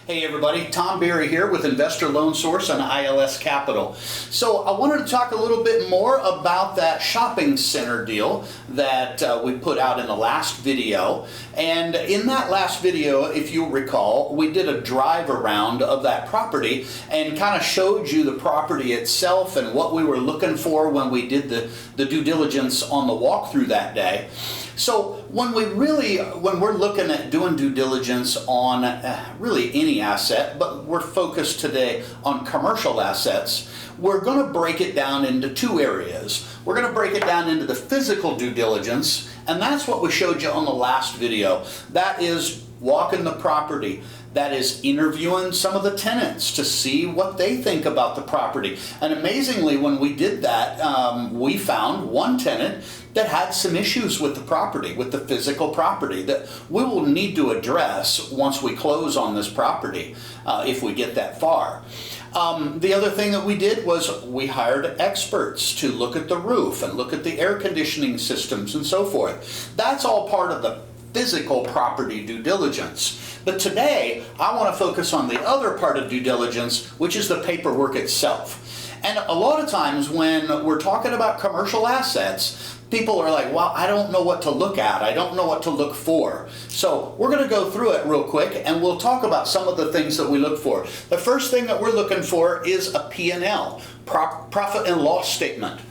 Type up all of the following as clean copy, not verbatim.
Hey everybody, Tom Berry here with Investor Loan Source and ILS Capital. So I wanted to talk a little bit more about that shopping center deal that we put out in the last video. And in that last video, if you recall, we did a drive around of that property and kind of showed you the property itself and what we were looking for when we did the due diligence on the walkthrough that day. So when we're looking at doing due diligence on really any asset, but we're focused today on commercial assets, we're going to break it down into two areas. We're going to break it down into the physical due diligence, and that's what we showed you on the last video. That is walking the property. That is interviewing some of the tenants to see what they think about the property. And amazingly, when we did that, we found one tenant that had some issues with the property, with the physical property, that we will need to address once we close on this property, if we get that far. The other thing that we did was we hired experts to look at the roof and look at the air conditioning systems and so forth. That's all part of the physical property due diligence. But today, I want to focus on the other part of due diligence, which is the paperwork itself. And a lot of times when we're talking about commercial assets, people are like, well, I don't know what to look at. I don't know what to look for. So we're going to go through it real quick and we'll talk about some of the things that we look for. The first thing that we're looking for is a P&L, profit and loss statement.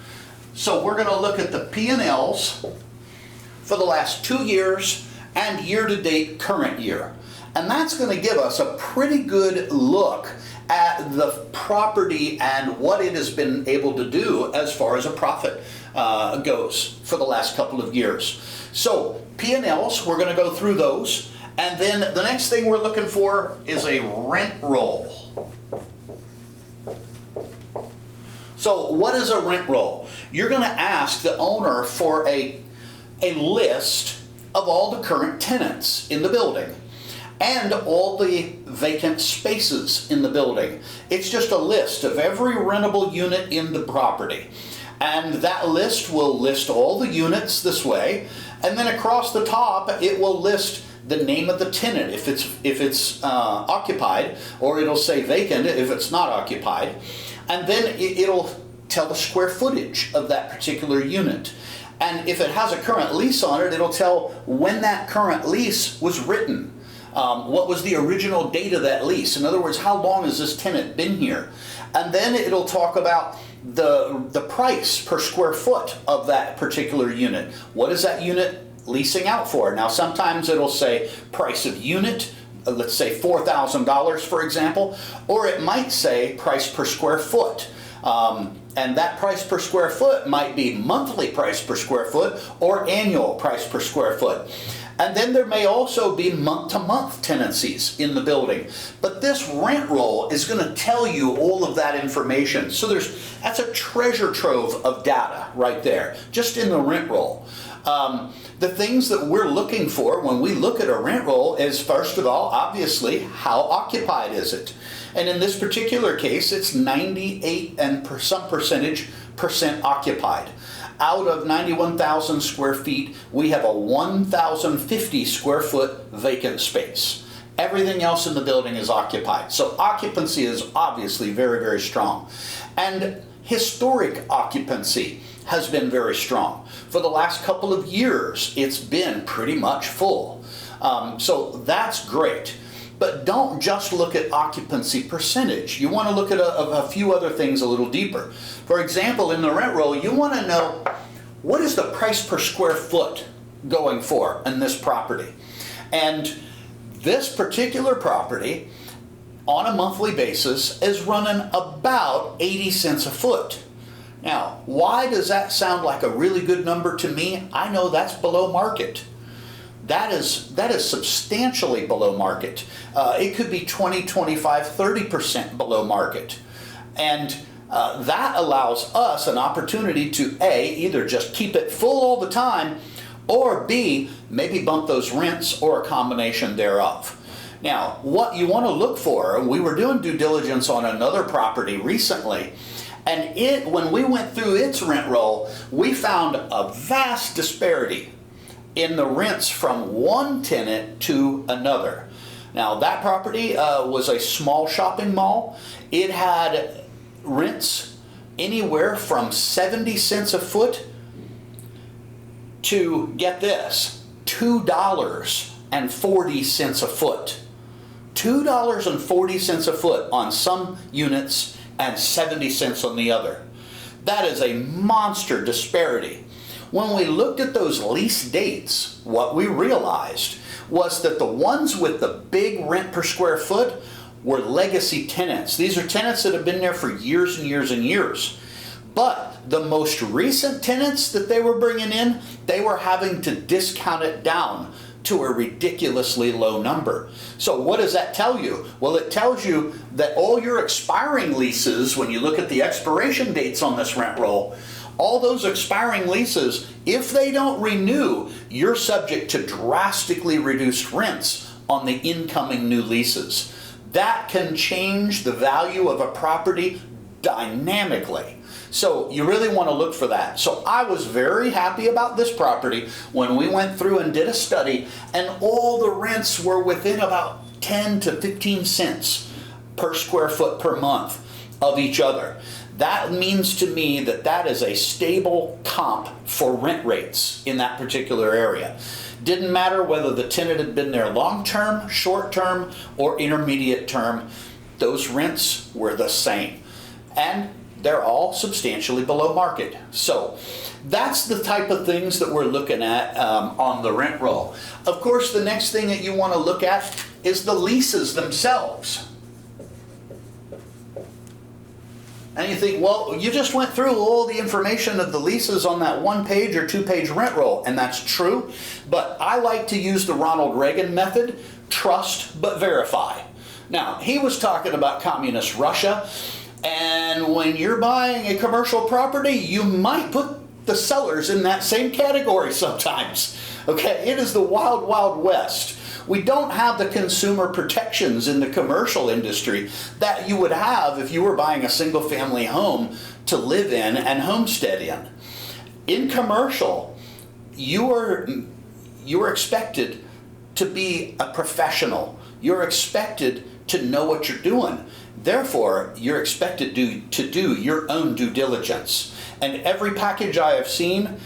So we're going to look at the P&Ls for the last 2 years and year-to-date current year. And that's going to give us a pretty good look at the property and what it has been able to do as far as a profit goes for the last couple of years. So P&Ls, we're going to go through those. And then the next thing we're looking for is a rent roll. So what is a rent roll? You're going to ask the owner for a list of all the current tenants in the building and all the vacant spaces in the building. It's just a list of every rentable unit in the property. And that list will list all the units this way, and then across the top it will list the name of the tenant if it's occupied, or it'll say vacant if it's not occupied. And then it'll tell the square footage of that particular unit. And if it has a current lease on it, it'll tell when that current lease was written. What was the original date of that lease? In other words, how long has this tenant been here? And then it'll talk about the price per square foot of that particular unit. What is that unit leasing out for? Now, sometimes it'll say price of unit, let's say $4,000, for example, or it might say price per square foot. And that price per square foot might be monthly price per square foot or annual price per square foot. And then there may also be month-to-month tenancies in the building. But this rent roll is going to tell you all of that information. So that's a treasure trove of data right there, just in the rent roll. The things that we're looking for when we look at a rent roll is, first of all, obviously, how occupied is it? And in this particular case, it's 98 and some percent occupied. Out of 91,000 square feet, we have a 1,050 square foot vacant space. Everything else in the building is occupied. So occupancy is obviously very, very strong. And historic occupancy has been very strong. For the last couple of years, it's been pretty much full. So that's great. But don't just look at occupancy percentage. You want to look at a few other things a little deeper. For example, in the rent roll, you want to know what is the price per square foot going for in this property. And this particular property, on a monthly basis, is running about 80 cents a foot. Now, why does that sound like a really good number to me? I know that's below market. That is substantially below market. It could be 20, 25, 30% below market. And that allows us an opportunity to A, either just keep it full all the time, or B, maybe bump those rents or a combination thereof. Now, what you want to look for, we were doing due diligence on another property recently, and when we went through its rent roll, we found a vast disparity in the rents from one tenant to another. Now that property was a small shopping mall. It had rents anywhere from 70 cents a foot to, get this, $2.40 a foot. $2.40 a foot on some units and 70 cents on the other. That is a monster disparity. When we looked at those lease dates, what we realized was that the ones with the big rent per square foot were legacy tenants. These are tenants that have been there for years and years and years. But the most recent tenants that they were bringing in, they were having to discount it down to a ridiculously low number. So what does that tell you? Well, it tells you that all your expiring leases, when you look at the expiration dates on this rent roll, all those expiring leases, if they don't renew, you're subject to drastically reduced rents on the incoming new leases. That can change the value of a property dynamically. So you really want to look for that. So I was very happy about this property when we went through and did a study, and all the rents were within about 10 to 15 cents per square foot per month of each other. That means to me that that is a stable comp for rent rates in that particular area. Didn't matter whether the tenant had been there long-term, short-term, or intermediate term, those rents were the same. And they're all substantially below market. So that's the type of things that we're looking at on the rent roll. Of course, the next thing that you want to look at is the leases themselves. And you think, well, you just went through all the information of the leases on that 1-page or 2-page rent roll, and that's true. But I like to use the Ronald Reagan method, trust but verify. Now, he was talking about communist Russia. And when you're buying a commercial property, you might put the sellers in that same category sometimes. Okay, it is the wild, wild west. We don't have the consumer protections in the commercial industry that you would have if you were buying a single family home to live in and homestead in. In commercial, you are expected to be a professional. You're expected to know what you're doing. Therefore, you're expected to do your own due diligence. And every package I have seen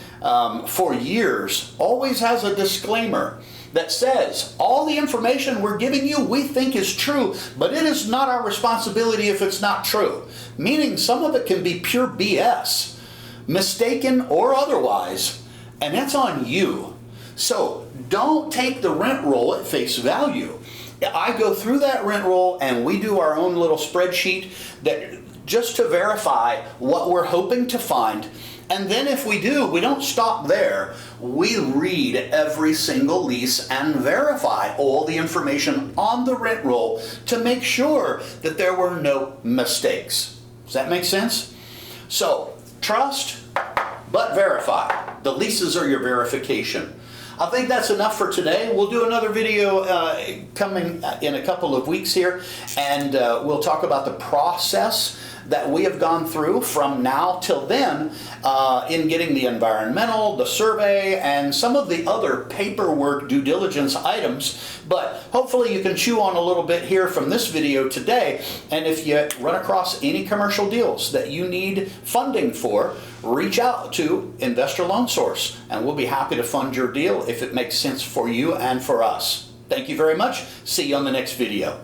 for years always has a disclaimer that says, all the information we're giving you we think is true, but it is not our responsibility if it's not true. Meaning some of it can be pure BS, mistaken or otherwise, and that's on you. So don't take the rent roll at face value. I go through that rent roll and we do our own little spreadsheet that just to verify what we're hoping to find. And then if we do, we don't stop there. We read every single lease and verify all the information on the rent roll to make sure that there were no mistakes. Does that make sense? So, trust, but verify. The leases are your verification. I think that's enough for today. We'll do another video coming in a couple of weeks here, and we'll talk about the process that we have gone through from now till then in getting the environmental, the survey, and some of the other paperwork due diligence items. But hopefully you can chew on a little bit here from this video today. And if you run across any commercial deals that you need funding for, reach out to Investor Loan Source, and we'll be happy to fund your deal if it makes sense for you and for us. Thank you very much. See you on the next video.